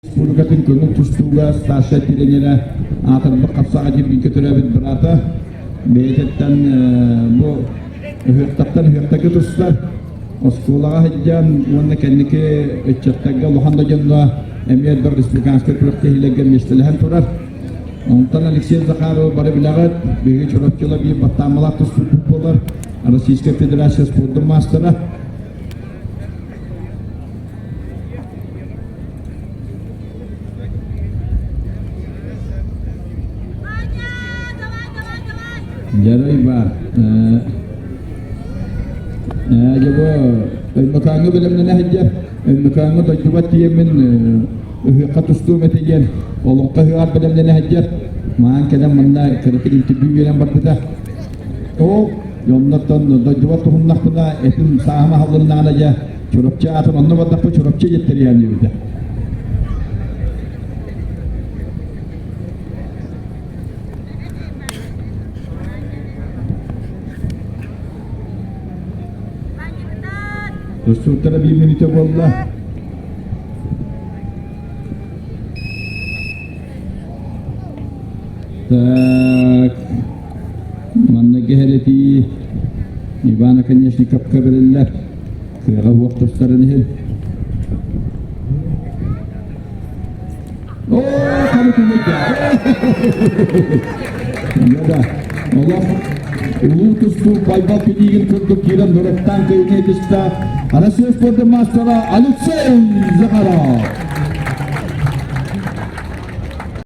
Республикатын көңіл тұстуға старшай тиренелі атырды қапсаға жібін көтірәбіт бірата бәйтеттен бұл үхіқтақтан үхіқтакі тұстар осколаға хеджан онына кәнеке өтчаттарға лұханда жонға әмет бір республиканскер күрікте хилеген мештіліген тұрар. Онтан Алексей Захаров бары білағат бейге чорапчыла бейіп баттамалақ тұсту болар Российская Федерация спорттың мастера. Jarай бар. Jabo المكان بلمنا هجر المكان تجربة من قطستو متجن والله قهوة بلمنا هجر ما كذا منا كذا انتبيه لنا برضه أو يوم نتن تجربة هم نحنا إثم ساهم حولنا على جا شربتش أتمنى أنه بدأ شربتش يتريان يوجد Dostum tara bir minute valla. Tak, mana geheleti, ibana kanyasni kapka belillah, kaya waktu sekarang ini. Oh, kamu tu muda. Ya Allah, ulu tustu payba pidigin kutu kiran doraktan ke ini dista. Россия спорт мастера Алексей Захаров.